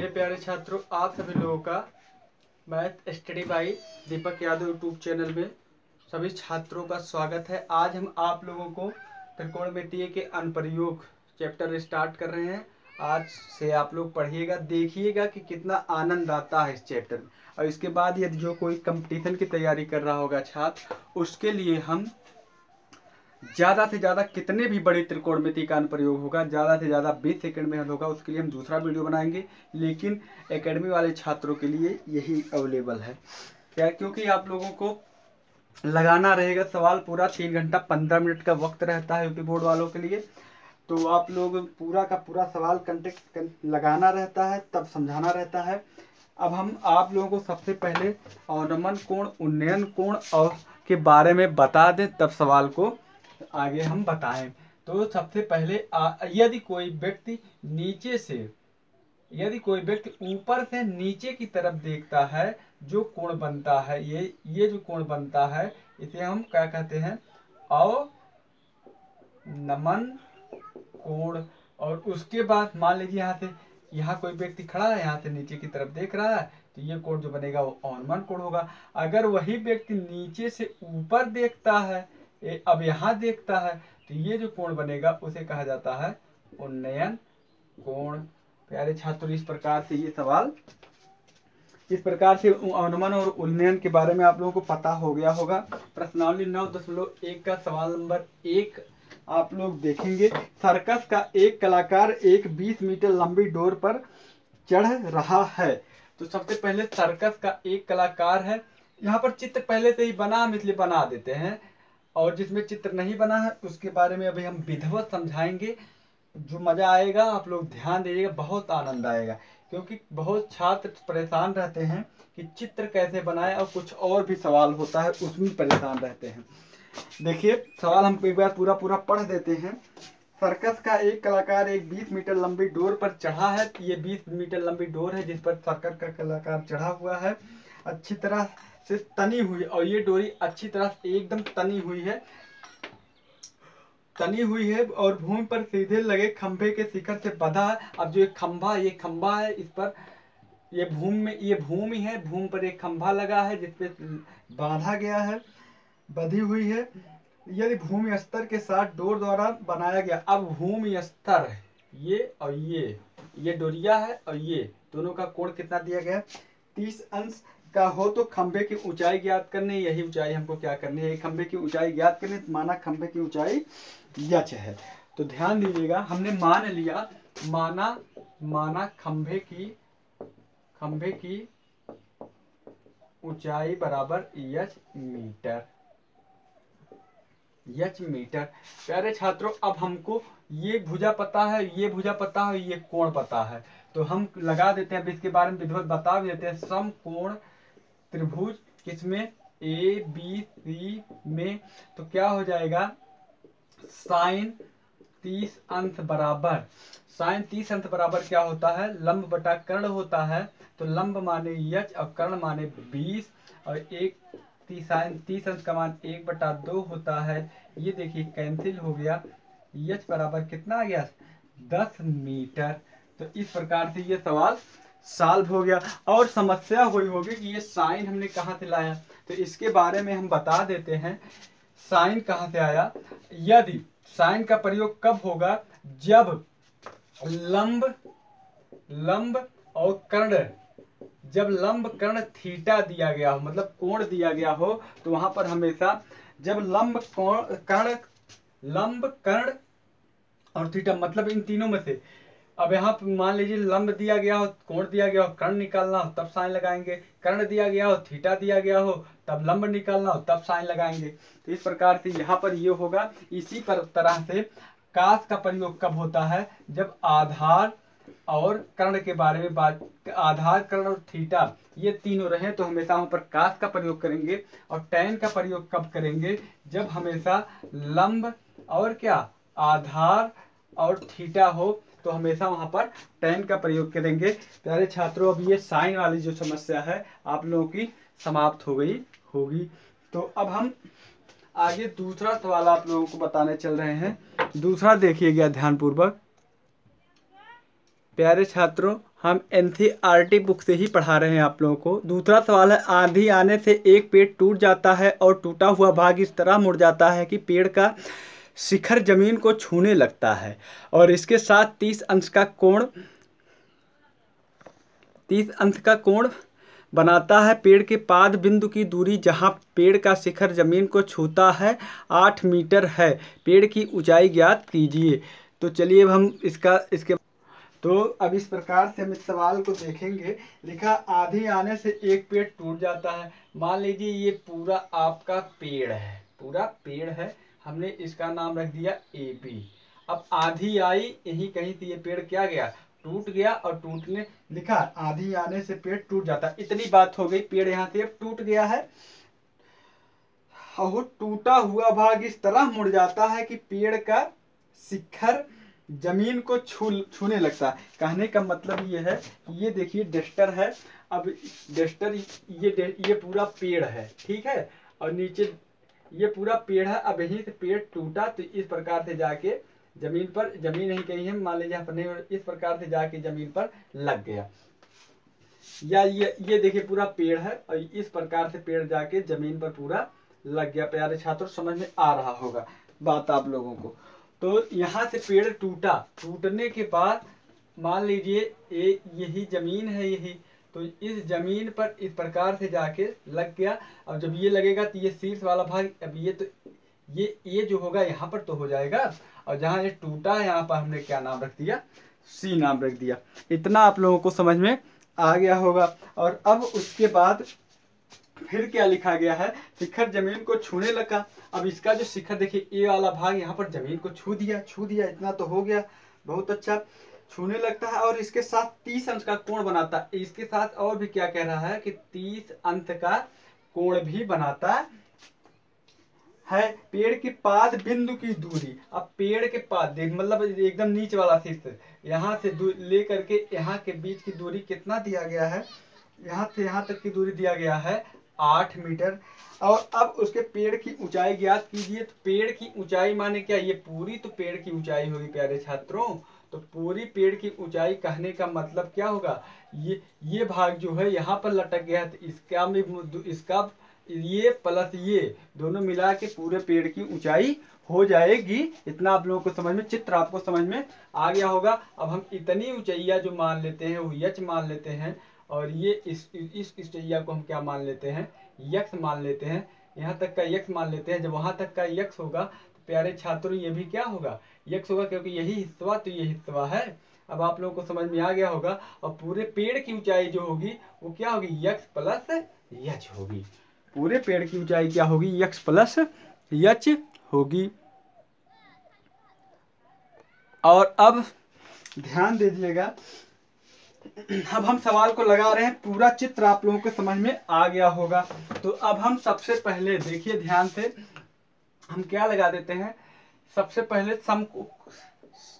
मेरे प्यारे छात्रों, आप सभी लोगों का math study by Deepak Yadav YouTube channel में सभी छात्रों का स्वागत है। आज हम आप लोगों को त्रिकोणमितीय के अनुप्रयोग चैप्टर स्टार्ट कर रहे हैं। आज से आप लोग पढ़िएगा, देखिएगा कि कितना आनंद आता है इस चैप्टर में। और इसके बाद यदि जो कोई कंपटीशन की तैयारी कर रहा होगा छात्र, उसके लिए हम ज़्यादा से ज़्यादा कितने भी बड़ी त्रिकोणमिति का अनुप्रयोग होगा, ज़्यादा से ज़्यादा 20 सेकंड में हल होगा, उसके लिए हम दूसरा वीडियो बनाएंगे। लेकिन एकेडमी वाले छात्रों के लिए यही अवेलेबल है। क्या? क्योंकि आप लोगों को लगाना रहेगा सवाल पूरा 3 घंटा 15 मिनट का वक्त रहता है यूपी बोर्ड वालों के लिए। तो आप लोग पूरा का पूरा सवाल कंटेक्ट लगाना रहता है, तब समझाना रहता है। अब हम आप लोगों को सबसे पहले अवनमन कोण, उन्नयन कोण और के बारे में बता दें, तब सवाल को आगे हम बताएं। तो सबसे पहले यदि कोई व्यक्ति ऊपर से नीचे की तरफ देखता है, जो कोण बनता है, ये जो कोण बनता है, इसे हम क्या कहते हैं? अवनमन कोण। और उसके बाद मान लीजिए यहाँ कोई व्यक्ति खड़ा है, यहाँ से नीचे की तरफ देख रहा है, तो ये कोण जो बनेगा वो अवनमन कोण होगा। अगर वही व्यक्ति नीचे से ऊपर देखता है, अब यहाँ देखता है, तो ये जो कोण बनेगा उसे कहा जाता है उन्नयन कोण। प्यारे छात्रों, इस प्रकार से अवनमन और उन्नयन के बारे में आप लोगों को पता हो गया होगा। प्रश्नावली 9.1 का सवाल नंबर 1 आप लोग देखेंगे। सर्कस का एक कलाकार एक 20 मीटर लंबी डोर पर चढ़ रहा है। तो सबसे पहले सर्कस का एक कलाकार है। यहाँ पर चित्र पहले से ही बना, हम इसलिए बना देते हैं। और जिसमें चित्र नहीं बना है उसके बारे में अभी हम विधिवत समझाएंगे। जो मजा आएगा, आप लोग ध्यान दीजिएगा, बहुत आनंद आएगा। क्योंकि बहुत छात्र परेशान रहते हैं कि चित्र कैसे बनाए, और कुछ और भी सवाल होता है उसमें परेशान रहते हैं। देखिए सवाल हम एक बार पूरा पढ़ देते हैं। सर्कस का एक कलाकार एक 20 मीटर लंबी डोर पर चढ़ा है। ये 20 मीटर लंबी डोर है जिस पर सर्कस का कलाकार चढ़ा हुआ है, अच्छी तरह से तनी हुई। और ये डोरी अच्छी तरह से एकदम तनी हुई है और भूमि पर सीधे लगे खंभे के शिखर से बंधा है। अब जो ये खंभा है, इस पर ये भूमि है, भूमि पर एक खंभा लगा है जिसपे बांधा गया है, बंधी हुई है। यदि भूमि स्तर के साथ डोर द्वारा बनाया गया, अब भूमि स्तर है ये, और ये डोरिया है, और ये दोनों का कोण कितना दिया गया? 30 अंश का हो तो खंभे की ऊंचाई ज्ञात करनी। यही ऊंचाई हमको क्या करनी है? खंभे की ऊंचाई ज्ञात करनी। माना खंभे की ऊंचाई यच है, तो ध्यान दीजिएगा, हमने मान लिया, माना खंभे की ऊंचाई बराबर यच मीटर। प्यारे छात्रों, अब हमको ये भुजा पता है, ये भुजा पता है, ये कोण पता है, तो हम लगा देते हैं। अब इसके बारे में विधिवत बता भी देते हैं। समकोण त्रिभुज किसमें? ABC में। तो क्या हो जाएगा? साइन 30 अंश बराबर क्या होता है? लंब बटा कर्ण होता है। तो लंब माने यच और कर्ण माने 20, और साइन 30 अंश का मान 1/2 होता है। ये देखिए कैंसिल हो गया। यच बराबर कितना आ गया? 10 मीटर। तो इस प्रकार से ये सवाल सॉल्व हो गया। और समस्या हुई होगी कि ये साइन हमने कहाँ से लाया, तो इसके बारे में हम बता देते हैं। साइन कहाँ से आया? यदि साइन का प्रयोग कब होगा? जब लंब और कर्ण, जब लंब कर्ण थीटा दिया गया हो, मतलब कोण दिया गया हो, तो वहां पर हमेशा जब लंब कर्ण और थीटा, मतलब इन तीनों में से, अब यहाँ मान लीजिए लंब दिया गया हो, कोण दिया गया हो, कर्ण निकालना हो तब साइन लगाएंगे। कर्ण दिया गया हो, थीटा दिया गया हो, तब लंब निकालना हो तब साइन लगाएंगे। तो इस प्रकार से यहाँ पर ये होगा। इसी तरह से कास का प्रयोग कब होता है? जब आधार और कर्ण के बारे में आधार, कर्ण और थीटा ये तीनों रहे, तो हमेशा वहाँ पर कास का प्रयोग करेंगे। और टैन का प्रयोग कब करेंगे? जब हमेशा लंब और क्या, आधार और थीटा हो, तो हमेशा वहां पर टैन का प्रयोग करेंगे। प्यारे छात्रों, अब ये साइन वाली जो समस्या है आप लोगों की समाप्त हो गई होगी। तो अब हम आगे दूसरा सवाल आप लोगों को बताने चल रहे हैं। दूसरा देखिएगा ध्यानपूर्वक। प्यारे छात्रों, हम एनसीईआरटी बुक से ही पढ़ा रहे हैं आप लोगों को। दूसरा सवाल है, आंधी आने से एक पेड़ टूट जाता है और टूटा हुआ भाग इस तरह मुड़ जाता है कि पेड़ का शिखर जमीन को छूने लगता है और इसके साथ 30 अंश का कोण बनाता है। पेड़ के पाद बिंदु की दूरी जहां पेड़ का शिखर जमीन को छूता है 8 मीटर है। पेड़ की ऊंचाई ज्ञात कीजिए। तो चलिए अब हम इसके तो अब इस प्रकार से हम इस सवाल को देखेंगे। लिखा, आंधी आने से एक पेड़ टूट जाता है। मान लीजिए ये पूरा आपका पेड़ है, पूरा पेड़ है, हमने इसका नाम रख दिया AP। अब आंधी आई, यही कहीं से ये पेड़ क्या गया, टूट गया और टूटने, लिखा आंधी आने से पेड़ टूट जाता है। इतनी बात हो गई, पेड़ यहाँ से अब टूट गया है और टूटा हुआ भाग इस तरह मुड़ जाता है कि पेड़ का शिखर जमीन को छूने लगता है। कहने का मतलब ये है, ये देखिए डस्टर है। अब डस्टर ये पूरा पेड़ है, ठीक है, और नीचे ये पूरा पेड़ है। अब यहीं से पेड़ टूटा तो इस प्रकार से जाके जमीन पर, जमीन नहीं कहीं है, मान लीजिए अपने, इस प्रकार से जाके जमीन पर लग गया। या ये देखिए पूरा पेड़ है और इस प्रकार से पेड़ जाके जमीन पर पूरा लग गया। प्यारे छात्रों, समझ में आ रहा होगा बात आप लोगों को। तो यहाँ से पेड़ टूटा, टूटने के बाद मान लीजिए यही जमीन है, यही तो इस जमीन पर इस प्रकार से जाके लग गया। अब जब ये लगेगा तो ये शीर्ष वाला भाग, अब ये तो ये जो होगा यहाँ पर तो हो जाएगा, और जहाँ ये टूटा है यहाँ पर हमने क्या नाम रख दिया, C नाम रख दिया। इतना आप लोगों को समझ में आ गया होगा। और अब उसके बाद फिर क्या लिखा गया है, शिखर जमीन को छूने लगा। अब इसका जो शिखर देखिए, ये वाला भाग यहाँ पर जमीन को छू दिया, इतना तो हो गया, बहुत अच्छा, छूने लगता है और इसके साथ 30 अंश का कोण बनाता है। इसके साथ और भी क्या कह रहा है कि 30 अंश का कोण भी बनाता है। पेड़ के पाद बिंदु की दूरी, अब पेड़ के पाद देख, मतलब एकदम नीचे वाला शीर्ष, यहाँ से लेकर के यहाँ के बीच की दूरी कितना दिया गया है, यहाँ से यहाँ तक की दूरी दिया गया है 8 मीटर। और अब उसके पेड़ की ऊंचाई ज्ञात कीजिए। तो पेड़ की ऊंचाई माने क्या, ये पूरी तो पेड़ की ऊंचाई होगी प्यारे छात्रों। तो पूरी पेड़ की ऊंचाई कहने का मतलब क्या होगा, ये भाग जो है यहाँ पर लटक गया है, तो इसका ये प्लस ये दोनों मिला के पूरे पेड़ की ऊंचाई हो जाएगी। इतना आप लोगों को समझ में, चित्र आपको समझ में आ गया होगा। अब हम इतनी ऊंचाइया जो मान लेते हैं वो यच मान लेते हैं, और ये इस ऊंचाइया को हम क्या मान लेते हैं, यक्स मान लेते हैं। यहाँ तक का यक्स मान लेते हैं। जब वहां तक का यक्स होगा तो प्यारे छात्रों ये भी क्या होगा, यक्स होगा, क्योंकि यही हिस्सा तो ये हिस्सा है। अब आप लोगों को समझ में आ गया होगा। और पूरे पेड़ की ऊंचाई जो होगी वो क्या होगी, यक्स प्लस यच होगी। पूरे पेड़ की ऊंचाई क्या होगी, यक्स प्लस यच होगी। और अब ध्यान दीजिएगा, अब हम सवाल को लगा रहे हैं, पूरा चित्र आप लोगों को समझ में आ गया होगा। तो अब हम सबसे पहले देखिए ध्यान से, हम क्या लगा देते हैं, सबसे पहले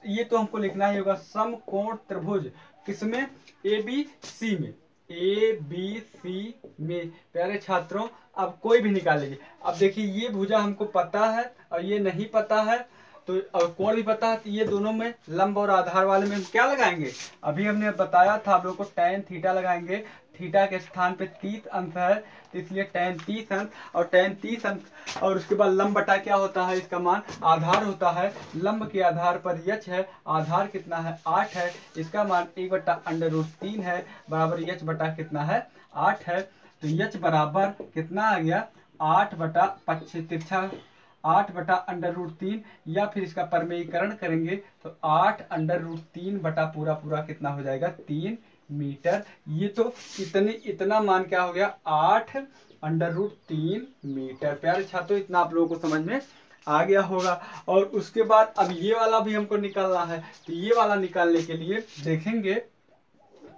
ये तो हमको लिखना ही होगा, समकोण त्रिभुज किसमें, ABC में, ABC में। प्यारे छात्रों, अब कोई भी निकाल लीजिए। अब देखिए ये भुजा हमको पता है और ये नहीं पता है, तो और कोण भी पता है, तो ये दोनों में लंब और आधार वाले में हम क्या लगाएंगे, अभी हमने बताया था आप लोगों को, tan थीटा लगाएंगे। थीटा के स्थान पे 30 अंश है, तो इसलिए tan 30 अंश, और tan 30 अंश, और उसके बाद लंब बटा क्या होता है, इसका मान आधार होता है। लंब के आधार पर यच है, आधार कितना है 8 है, इसका मान 1/√3 है, बराबर यच बटा कितना है 8 है। तो यच बराबर कितना आ गया, 8/√3, या फिर इसका परमेयीकरण करेंगे तो 8√3 बटा पूरा कितना हो जाएगा 3 मीटर। ये तो इतना मान क्या हो गया, 8√3 मीटर। प्यारे छात्रों, इतना आप लोगों को समझ में आ गया होगा। और उसके बाद अब ये वाला भी हमको निकालना है, तो ये वाला निकालने के लिए देखेंगे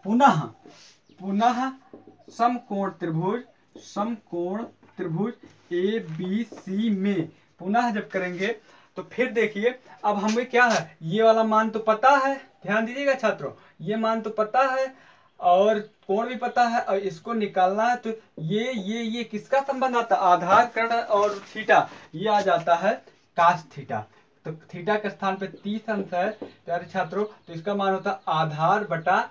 पुनः समकोण त्रिभुज ABC में पुनः जब करेंगे तो फिर देखिए, अब हमें क्या है, ये वाला मान तो पता है, ध्यान दीजिएगा छात्रों, ये मान तो पता है और कोण भी पता है, और इसको निकालना है। तो ये किसका संबंध आता है, आधार कर्ण और थीटा, ये आ जाता है कास थीटा। तो थीटा के स्थान पे 30 अंश है प्यारे छात्रों, तो इसका मान होता है आधार बटा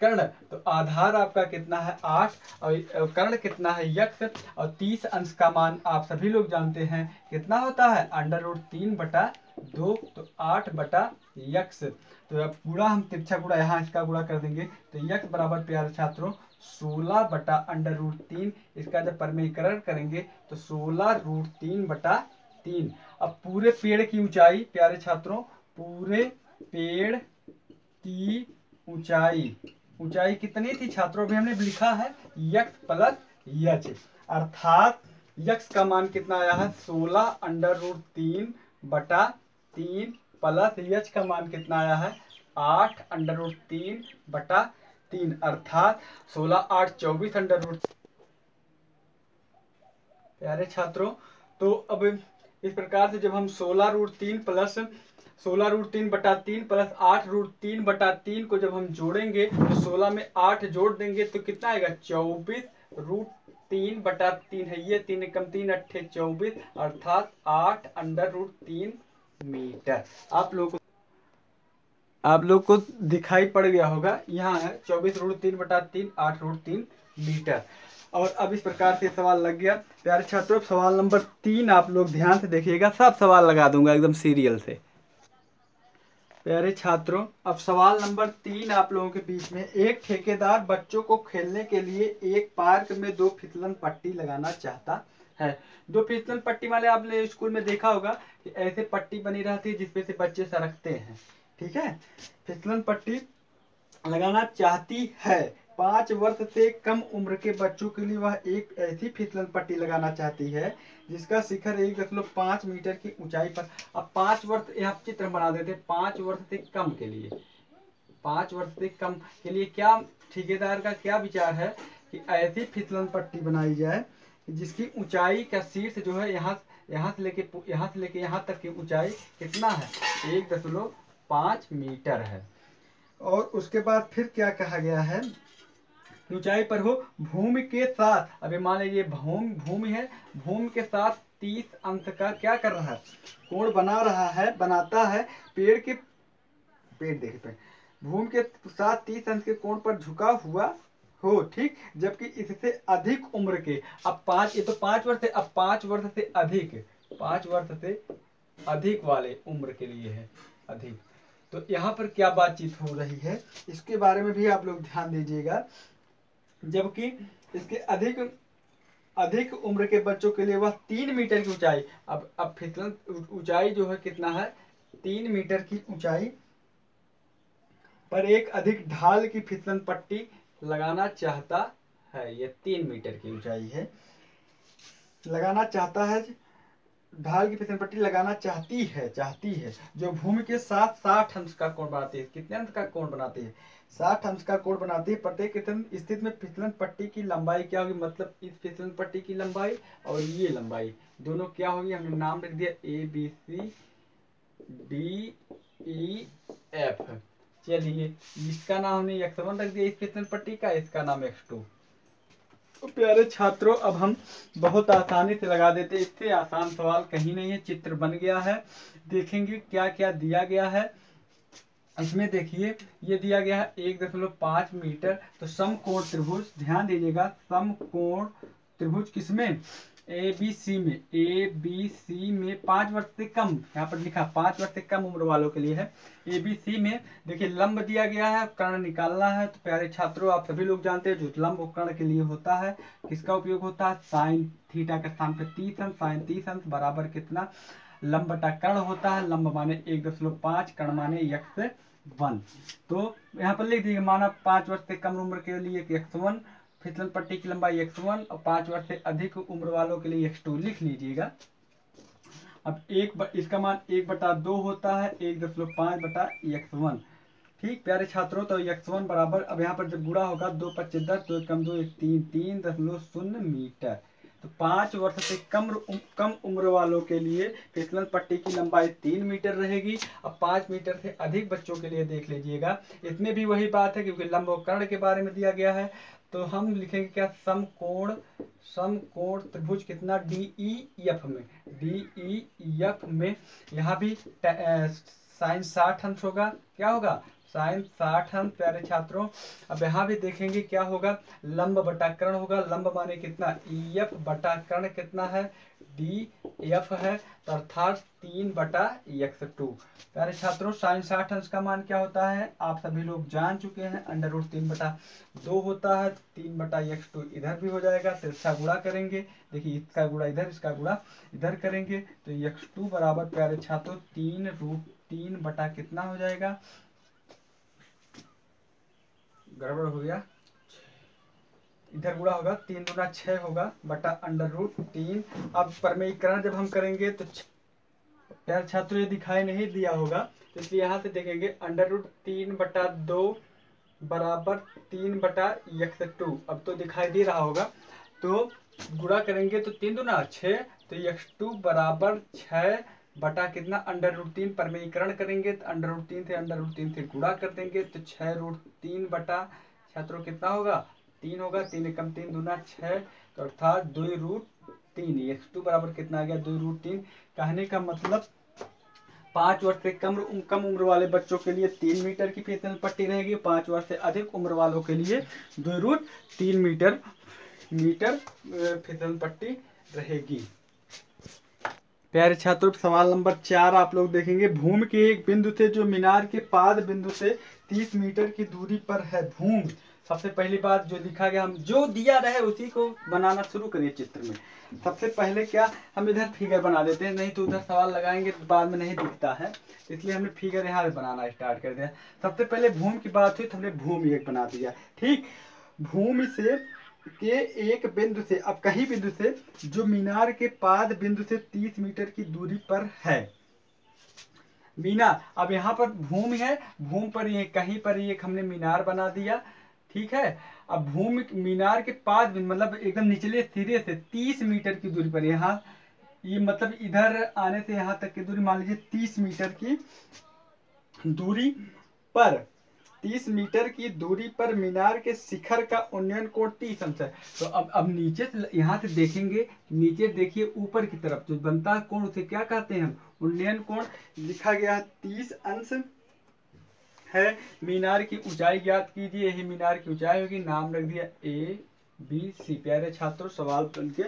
कर्ण, तो आधार आपका कितना है 8 और कर्ण कितना है यक्ष, और 30 अंश का मान आप सभी लोग जानते हैं कितना होता है √3/2, तो 8/यक्ष। तो अब गुणा हम तिरछा गुणा यहाँ इसका गुणा कर देंगे, तो यक्ष बराबर प्यारे छात्रों 16/√3। इसका जब परमीकरण करेंगे तो 16√3/3। अब पूरे पेड़ की ऊंचाई प्यारे छात्रों, पूरे पेड़ की ऊंचाई कितनी थी छात्रों, अभी हमने लिखा है यक्ष प्लस यच, अर्थात यक्ष का मान कितना आया है 16√3/3 प्लस यच का मान कितना आया है 8√3/3, अर्थात 16 8 24 प्यारे छात्रों। तो अब इस प्रकार से जब हम 16√3 प्लस 16√3/3 प्लस 8√3/3 को जब हम जोड़ेंगे तो 16 में 8 जोड़ देंगे तो कितना आएगा 24√3/3 है, ये 3 कम 3 8 24, अर्थात 8√3 मीटर। आप लोग को दिखाई पड़ गया होगा, यहाँ है 24√3/3 8√3 मीटर। और अब इस प्रकार से सवाल लग गया प्यारे छात्रों। सवाल नंबर 3 आप लोग ध्यान से देखिएगा, सब सवाल लगा दूंगा एकदम सीरियल से। प्यारे छात्रों, अब सवाल नंबर 3 आप लोगों के बीच में, एक ठेकेदार बच्चों को खेलने के लिए एक पार्क में 2 फिसलन पट्टी लगाना चाहता है। 2 फिसलन पट्टी वाले आपने स्कूल में देखा होगा कि ऐसे पट्टी बनी रहती है जिसपे से बच्चे सरकते हैं, ठीक है। फिसलन पट्टी लगाना चाहती है, 5 वर्ष से कम उम्र के बच्चों के लिए वह एक ऐसी फिसलन पट्टी लगाना चाहती है जिसका शिखर 1.5 मीटर की ऊंचाई पर। अब 5 वर्ष, यहाँ चित्र बना देते हैं 5 वर्ष से कम के लिए, 5 वर्ष से कम के लिए क्या ठेकेदार का क्या विचार है कि ऐसी फिसलन पट्टी बनाई जाए जिसकी ऊंचाई का शीर्ष जो है यहाँ से लेके यहाँ तक की ऊंचाई कितना है 1.5 मीटर है। और उसके बाद फिर क्या कहा गया है, ऊंचाई पर हो, भूमि के साथ, अभी मान लीजिए भूमि है, भूमि के साथ 30 अंश का क्या कर रहा है कोण बनाता है, पेड़ देखते हैं भूमि के साथ 30 अंश के कोण पर झुका हुआ हो, ठीक। जबकि इससे अधिक उम्र के, अब 5, ये तो 5 वर्ष है, अब 5 वर्ष से अधिक वाले उम्र के लिए है अधिक। तो यहाँ पर क्या बातचीत हो रही है इसके बारे में भी आप लोग ध्यान दीजिएगा। जबकि इसके अधिक उम्र के बच्चों के लिए वह 3 मीटर की ऊंचाई, अब फिसलन ऊंचाई जो है कितना है 3 मीटर की ऊंचाई पर एक अधिक ढाल की फिसलन पट्टी लगाना चाहता है। ये 3 मीटर की ऊंचाई है, लगाना चाहता है, ढाल की फिसलन पट्टी लगाना चाहती है जो भूमि के साथ 60 अंश का कोण बनाती है। कितने अंश का कोण बनाती है 60 अंश का कोण बनाती है। प्रत्येक स्थिति में फिसलन पट्टी की लंबाई क्या होगी, मतलब इस फिसलन पट्टी की लंबाई और ये लंबाई दोनों क्या होगी, हमने नाम लिख दिया ABCDEF। चलिए इसका नाम हमने x1 रख दिया इस फिसलन पट्टी का, इसका नाम x2। तो प्यारे छात्रों, अब हम बहुत आसानी से लगा देते हैं, इससे आसान सवाल कहीं नहीं है। चित्र बन गया है, देखेंगे क्या क्या दिया गया है इसमें। देखिए ये दिया गया है 1.5 मीटर। तो समकोण त्रिभुज, ध्यान दीजिएगा, समकोण त्रिभुज किसमें ABC में 5 वर्ष से कम, यहाँ पर लिखा 5 वर्ष से कम उम्र वालों के लिए है। ABC में देखिए लंब दिया गया है, कर्ण निकालना है। तो प्यारे छात्रों, आप सभी लोग जानते हैं जो लंब कर्ण के लिए होता है किसका उपयोग होता है, साइन थीटा के स्थान पे 30 अंश, साइन 30 अंश बराबर कितना लंब बटा कर्ण होता है। लंब माने 1.5, कर्ण माने x1। तो यहाँ पर लिख दीजिए, माना 5 वर्ष से कम उम्र के लिए x1, फिसलन पट्टी की लंबाई x1, और 5 वर्ष से अधिक उम्र वालों के लिए x2 लिख लीजिएगा। अब इसका मान 1/2 होता है 1.5/x1, ठीक प्यारे छात्रों। तो x1 बराबर, अब यहाँ पर जब गुणा होगा 2 25 10, 2 कम 2 1 3 3.0 मीटर। तो 5 वर्ष से कम उम्र वालों के लिए फिसलन पट्टी की लंबाई 3 मीटर रहेगी। अब 5 मीटर से अधिक बच्चों के लिए देख लीजिएगा, इसमें भी वही बात है क्योंकि लंब और कर्ण के बारे में दिया गया है। तो हम लिखेंगे क्या, समकोण त्रिभुज कितना DEF में यहाँ भी साइन 60 अंश होगा, क्या होगा साइन 60 अंश प्यारे छात्रों। अब यहाँ भी देखेंगे क्या होगा, लंब बटा कर्ण होगा। लंब माने कितना, EF बटा कर्ण कितना है, DF है, तो अर्थात 3/x2। प्यारे छात्रों साइन 60 अंश का मान क्या होता है आप सभी लोग जान चुके हैं, √3/2 होता है। 3/x2 इधर भी हो जाएगा, तो इसका गुणा करेंगे, देखिए इसका गुणा इधर, इसका गुणा इधर करेंगे, तो x2 बराबर प्यारे छात्रों 3√3 बटा कितना हो जाएगा, गड़बड़ हो गया, इधर गुणा होगा 3 दूना 6 होगा बटा √3। अब परमेयीकरण जब हम करेंगे तो प्यारे छात्रों ये दिखाई नहीं दिया होगा, तो इसलिए यहाँ से देखेंगे √3/2 बराबर 3/x2। अब तो दिखाई दे रहा होगा, तो गुणा करेंगे तो 3 दूना 6, तो x2 बराबर 6 बटा कितना √3। परमेयीकरण करेंगे तो √3 से गुणा कर देंगे, तो 6√3 बटा छात्रों कितना होगा, 3 होगा। 3 एकम 3 दूना 6, तो अर्थात 2√3। x2 बराबर कितना आ गया, 2√3। कहने का मतलब 5 वर्ष से कम उम्र वाले बच्चों के लिए 3 मीटर की फिसल पट्टी रहेगी, 5 वर्ष से अधिक उम्र वालों के लिए 2√3 मीटर फिसल पट्टी रहेगी। प्यारे छात्रों सवाल नंबर 4 आप लोग देखेंगे, भूमि के एक बिंदु से जो मीनार के पाद बिंदु से 30 मीटर की दूरी पर है। भूमि, सबसे पहली बात जो लिखा गया, हम जो दिया रहे उसी को बनाना शुरू करिए चित्र में। सबसे पहले क्या, हम इधर फिगर बना देते हैं, नहीं तो उधर सवाल लगाएंगे तो बाद में नहीं दिखता है, इसलिए हमने फिगर यहाँ से बनाना स्टार्ट कर दिया। सबसे पहले भूमि की बात हुई तो हमने भूमि एक बना दिया, ठीक। भूमि से के एक बिंदु से, अब कहीं बिंदु से जो मीनार के पाद बिंदु से 30 मीटर की दूरी पर है। मीनार, अब यहाँ पर भूमि है, भूमि पर ये कहीं पर एक हमने मीनार बना दिया, ठीक है। अब भूमि मीनार के पाद बिंदु मतलब एकदम निचले सिरे से 30 मीटर की दूरी पर, यहाँ ये मतलब इधर आने से यहाँ तक की दूरी मान लीजिए 30 मीटर की दूरी पर, 30 मीटर की दूरी पर मीनार के शिखर का उन्नयन कोण 30 अंश है। तो अब नीचे से यहाँ से देखेंगे, नीचे देखिए ऊपर की तरफ जो बनता है कोण उसे क्या कहते हैं हम, उन्नयन कोण। लिखा गया है 30 अंश है। मीनार की ऊंचाई ज्ञात कीजिए, यही मीनार की ऊंचाई होगी, नाम रख दिया ABC। प्यारे छात्रों सवाल बन के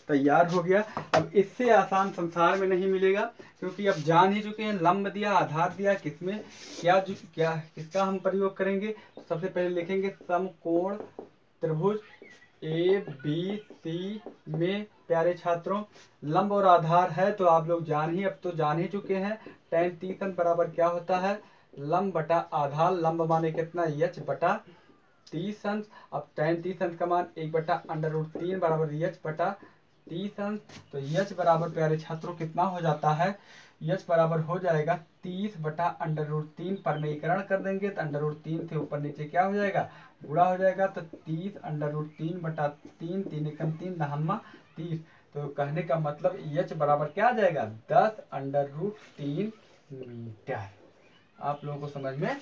तैयार हो गया। अब इससे आसान संसार में नहीं मिलेगा, क्योंकि अब जान ही चुके हैं लंब दिया, आधार दिया, किसमें क्या किसका हम प्रयोग करेंगे। सबसे पहले लिखेंगे समकोण त्रिभुज ABC में प्यारे छात्रों लंब और आधार है, तो आप लोग अब तो जान ही चुके हैं tan 30 बराबर क्या होता है, लंब बटा आधार। लंब माने कितना, h बटा 30 अंश। अब tan 30 अंश का मान 1/√3 बराबर h बटा 30 अंश। तो h बराबर प्यारे छात्रों कितना हो जाता है, h बराबर हो जाएगा 30/√3। परमेयीकरण कर देंगे तो √3 से ऊपर नीचे क्या हो जाएगा, गुणा हो जाएगा, तो 30√3 बटा 3, 3 एकम 3 नहम्मा 30। तो कहने का मतलब h बराबर क्या आ जाएगा, 10√3 मीटर। आप लोगों को समझ में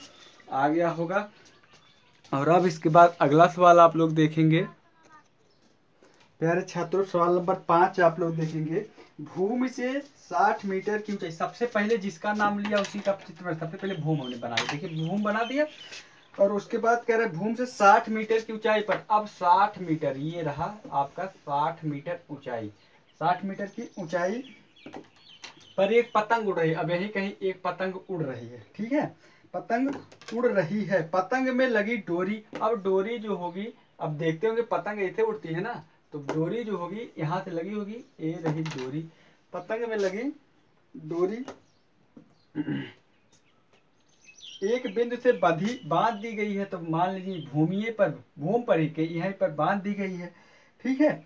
आ गया होगा। और अब इसके बाद अगला सवाल आप लोग देखेंगे। प्यारे छात्रों सवाल नंबर 5 आप लोग देखेंगे, भूमि से 60 मीटर की ऊंचाई। सबसे पहले जिसका नाम लिया उसी का चित्र, सबसे पहले भूमि हमने बनाया, देखिए भूमि बना दिया, और उसके बाद कह रहे भूमि से 60 मीटर की ऊंचाई पर। अब 60 मीटर, ये रहा आपका 60 मीटर ऊंचाई, 60 मीटर की ऊंचाई पर एक पतंग उड़ रही है। अब यही कहीं एक पतंग उड़ रही है, ठीक है, पतंग उड़ रही है, पतंग में लगी डोरी। अब डोरी जो होगी, अब देखते होंगे पतंग ऐसे उड़ती है ना, तो डोरी जो होगी यहाँ से लगी होगी, ये रही डोरी, पतंग में लगी डोरी एक बिंदु से बांध दी गई है। तो मान लीजिए भूमि पर ही यहीं पर बांध दी गई है, ठीक है।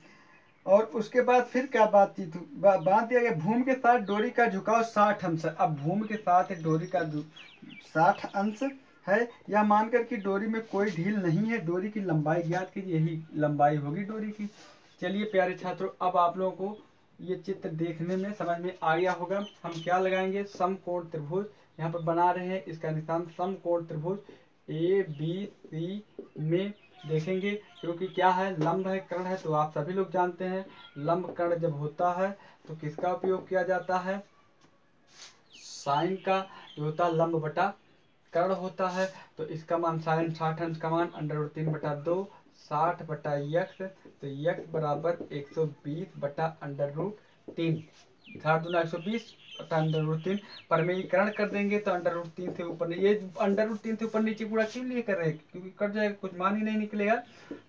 और उसके बाद फिर क्या बातचीत बांध दिया गया, भूमि के साथ डोरी का झुकाव 60 अंश है। अब भूमि के साथ डोरी का 60 अंश है, या मानकर कि डोरी में कोई ढील नहीं है। डोरी की लंबाई ज्ञात कीजिए, यही लंबाई होगी डोरी की। चलिए प्यारे छात्रों, अब आप लोगों को ये चित्र देखने में समझ में आ गया होगा। हम क्या लगाएंगे, समकोण त्रिभुज यहाँ पर बना रहे हैं, इसका निशान समकोण त्रिभुज ABC में देखेंगे, क्योंकि क्या है, लंब है, कर्ण है, तो आप सभी लोग जानते हैं लंब कर्ण जब होता है तो किसका उपयोग किया जाता है, साइन का, जो होता है लंब बटा कर्ण होता है तो इसका मान साइन 60 अंश का मान √3/2 60/x, तो x बराबर 120 बटा √3, 60 दूना 120 बटा √3। परमेयीकरण कर देंगे तो √3 से ऊपर, ये √3 से ऊपर नीचे पूरा क्यों लिए कर रहे हैं, क्योंकि कट जाएगा, कुछ मान ही नहीं निकलेगा।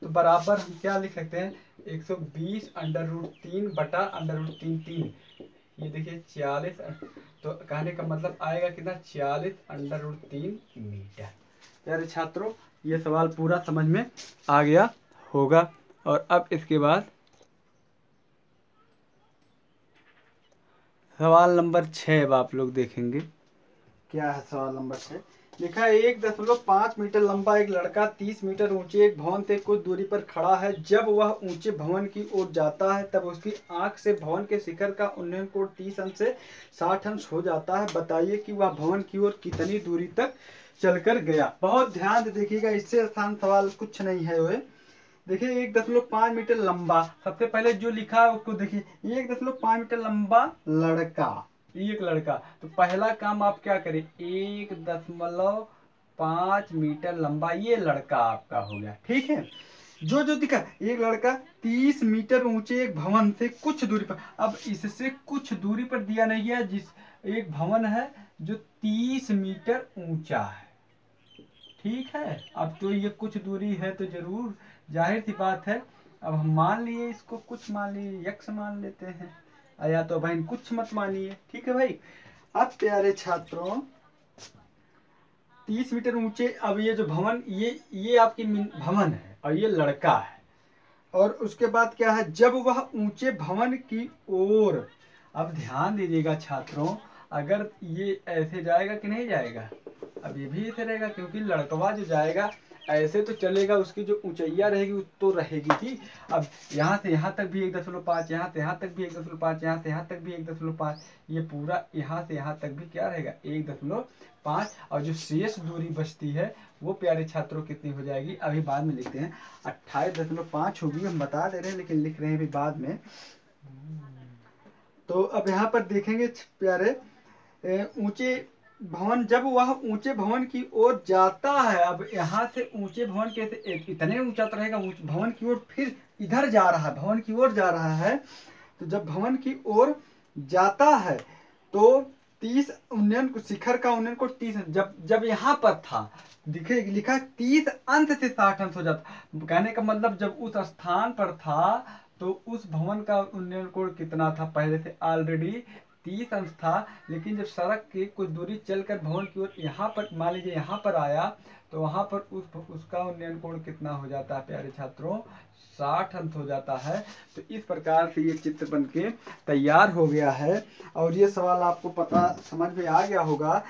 तो बराबर हम क्या लिख सकते हैं, 120 √3 बटा √3, ये देखिए 40, तो कहने का मतलब आएगा कितना, 40 √3 मीटर। प्यारे छात्रों, ये सवाल पूरा समझ में आ गया होगा। और अब इसके बाद सवाल नंबर 6 अब आप लोग देखेंगे। क्या है सवाल नंबर 6? लिखा है 1.5 मीटर लंबा एक लड़का 30 मीटर ऊंचे एक भवन से कुछ दूरी पर खड़ा है। जब वह ऊंचे भवन की ओर जाता है तब उसकी आंख से भवन के शिखर का उन्नयन कोण 30 अंश से 60 अंश हो जाता है। बताइए कि वह भवन की ओर कितनी दूरी तक चलकर गया। बहुत ध्यान से देखिएगा, इससे आसान सवाल कुछ नहीं है। वे देखिए 1.5 मीटर लंबा, सबसे पहले जो लिखा है उसको देखिए, 1.5 मीटर लंबा लड़का, एक लड़का, तो पहला काम आप क्या करें, 1.5 मीटर लंबा ये लड़का आपका हो गया, ठीक है। जो जो दिखा, एक लड़का 30 मीटर ऊंचे एक भवन से कुछ दूरी पर, अब इससे कुछ दूरी पर दिया नहीं है, जिस एक भवन है जो 30 मीटर ऊंचा है, ठीक है। अब तो ये कुछ दूरी है तो जरूर जाहिर सी बात है। अब हम मान लिए इसको, कुछ मान लिए, यक्ष मान लेते हैं, या तो भाई कुछ मत मानिए, ठीक है भाई। अब प्यारे छात्रों 30 मीटर ऊंचे, अब ये जो भवन, ये आपकी भवन है और ये लड़का है, और उसके बाद क्या है, जब वह ऊंचे भवन की ओर, अब ध्यान दीजिएगा छात्रों, अगर ये ऐसे जाएगा कि नहीं जाएगा, अब ये भी ऐसे रहेगा, क्योंकि लड़कवा जो जाएगा ऐसे तो चलेगा, उसकी जो ऊंचाइया रहेगी वो तो रहेगी ही। अब यहाँ से यहाँ तक भी 1.5, यहाँ से यहाँ तक भी 1.5, यहाँ से यहाँ तक भी 1.5, ये पूरा यहाँ से यहाँ तक भी क्या रहेगा 1.5, और जो शेष दूरी बचती है वो प्यारे छात्रों कितनी हो जाएगी, अभी बाद में लिखते हैं, 28.5 होगी, हम बता दे रहे हैं लेकिन लिख रहे हैं अभी बाद में। तो अब यहाँ पर देखेंगे प्यारे, ऊंचे भवन, जब वह ऊंचे भवन की ओर जाता है, अब यहाँ से ऊंचे भवन के इतने ऊंचा तो रहेगा, भवन की ओर फिर इधर जा रहा है, भवन की ओर जा रहा है, तो जब भवन की ओर जाता है तो 30 उन्नयन को, शिखर का उन्नयन को 30, जब यहाँ पर था दिखे लिखा 30 अंश से 60 अंश हो जाता, कहने का मतलब जब उस स्थान पर था तो उस भवन का उन्नयन कोण कितना था, पहले से ऑलरेडी 30 अंश था, लेकिन जब सड़क की कुछ दूरी चलकर भवन की ओर यहाँ पर, मान लीजिए यहाँ पर आया, तो वहाँ पर उसका उन्नयन कोण कितना हो जाता है प्यारे छात्रों, 60 अंश हो जाता है। तो इस प्रकार से ये चित्र बनके तैयार हो गया है, और ये सवाल आपको पता समझ में आ गया होगा।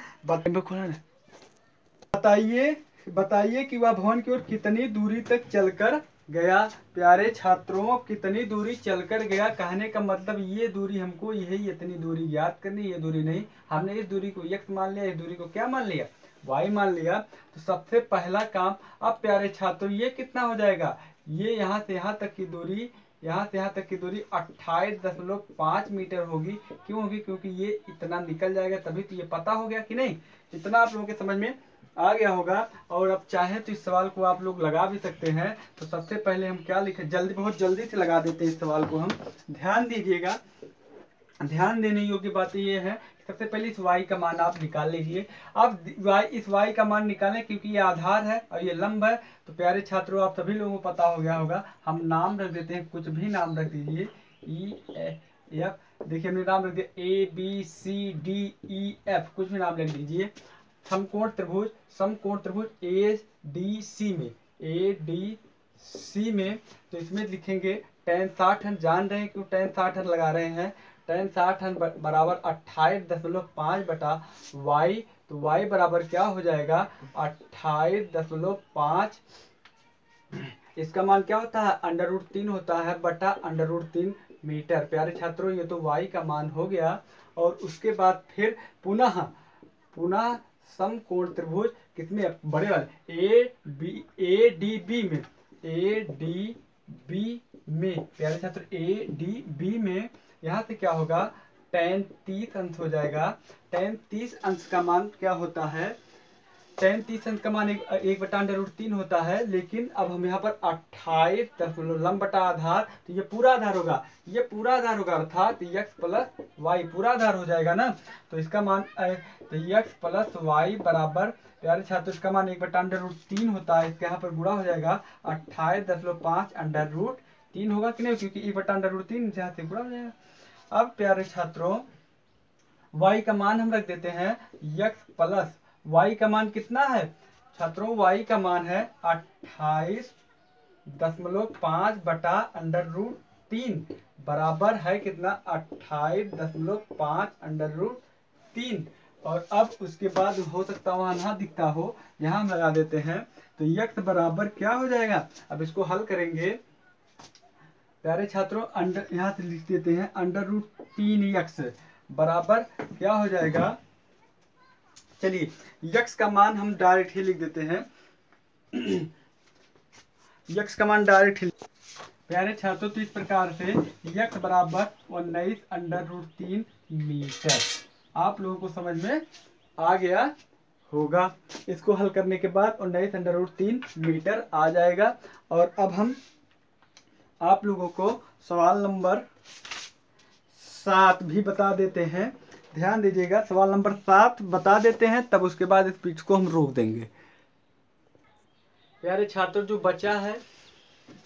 बताइए कि वह भवन की ओर कितनी दूरी तक चलकर गया। प्यारे छात्रों, कितनी दूरी चलकर गया, कहने का मतलब ये दूरी हमको यही इतनी दूरी ज्ञात करनी, ये दूरी नहीं, हमने इस दूरी को x मान लिया, इस दूरी को क्या मान लिया, y मान लिया। तो सबसे पहला काम, अब प्यारे छात्रों ये कितना हो जाएगा, ये यहाँ से यहाँ तक की दूरी, यहाँ से यहाँ तक की दूरी 28.5 मीटर होगी। क्यों होगी, क्योंकि ये इतना निकल जाएगा, तभी तो ये पता हो गया कि नहीं, इतना आप लोगों के समझ में आ गया होगा। और अब चाहे तो इस सवाल को आप लोग लगा भी सकते हैं। तो सबसे पहले हम क्या लिखें, बहुत जल्दी से लगा देते हैं इस सवाल को हम। ध्यान दीजिएगा, ध्यान देने योग्य बात ये है, सबसे पहले इस y का मान आप निकाल लीजिए। अब इस y का मान निकालें, क्योंकि ये आधार है और ये लंब है। तो प्यारे छात्रों, आप सभी लोगों को पता हो गया होगा, हम नाम रख देते हैं, कुछ भी नाम रख दीजिए, E-F, देखिए हमने नाम रख दिया ABCDEF, कुछ भी नाम लिख दीजिए। समकोण त्रिभुज ADC में, तो इसमें लिखेंगे tan 60 जान रहे हैं क्यों tan 60 लगा रहे हैं, tan 60 बराबर 28.5 बटा y, तो y बराबर क्या हो जाएगा 28.5, इसका मान क्या होता है √3 होता है बटा √3 मीटर। प्यारे छात्रों, ये तो y का मान हो गया। और उसके बाद फिर पुनः समकोण त्रिभुज किसमें, बड़े वाले ADB में, प्यारे छात्र ADB में, यहाँ से क्या होगा tan 30 अंश हो जाएगा। tan 30 अंश का मान क्या होता है, tan 30 का मान 1/√3 होता है, लेकिन अब हम यहाँ पर 28 लंब बटा आधार, तो ये पूरा आधार होगा, ये पूरा आधार होगा, अर्थात x प्लस वाई पूरा आधार हो जाएगा ना। तो इसका मान तो x प्लस वाई बराबर, प्यारे छात्र इसका मान 1/√3 होता है, इसके यहाँ पर गुणा हो जाएगा 28.5 √3 होगा कि नहीं, क्योंकि 1/√3 यहाँ से गुणा हो जाएगा। अब प्यारे छात्रों y का मान हम रख देते हैं x प्लस y का मान कितना है छात्रों, y का मान है 28.5/√3 बराबर है कितना, 28.5/√3। और अब उसके बाद हो सकता है वहां ना दिखता हो, यहाँ हम लगा देते हैं, तो x बराबर क्या हो जाएगा। अब इसको हल करेंगे प्यारे छात्रों, यहाँ से लिख देते हैं √3x बराबर क्या हो जाएगा। चलिए x का मान हम डायरेक्ट ही लिख देते हैं, x का मान डायरेक्ट ही प्यारे छात्रों, तो इस प्रकार से x बराबर 19√3 मीटर आप लोगों को समझ में आ गया होगा। इसको हल करने के बाद 19√3 मीटर आ जाएगा। और अब हम आप लोगों को सवाल नंबर 7 भी बता देते हैं, ध्यान दीजिएगा। सवाल नंबर 7 बता देते हैं, तब उसके बाद इस स्पीच को हम रोक देंगे। प्यारे छात्र, जो बचा है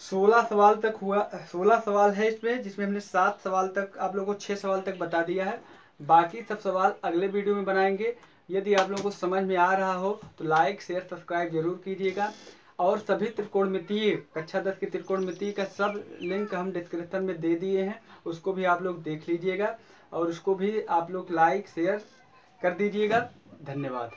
16 सवाल तक हुआ, 16 सवाल है इसमें, जिसमें हमने 7 सवाल तक आप लोगों को 6 सवाल तक बता दिया है। बाकी सब सवाल अगले वीडियो में बनाएंगे। यदि आप लोगों को समझ में आ रहा हो तो लाइक शेयर सब्सक्राइब जरूर कीजिएगा। और सभी त्रिकोणमितीय कक्षा 10 की त्रिकोणमितीय का सब लिंक हम डिस्क्रिप्शन में दे दिए हैं, उसको भी आप लोग देख लीजिएगा और उसको भी आप लोग लाइक शेयर कर दीजिएगा। धन्यवाद।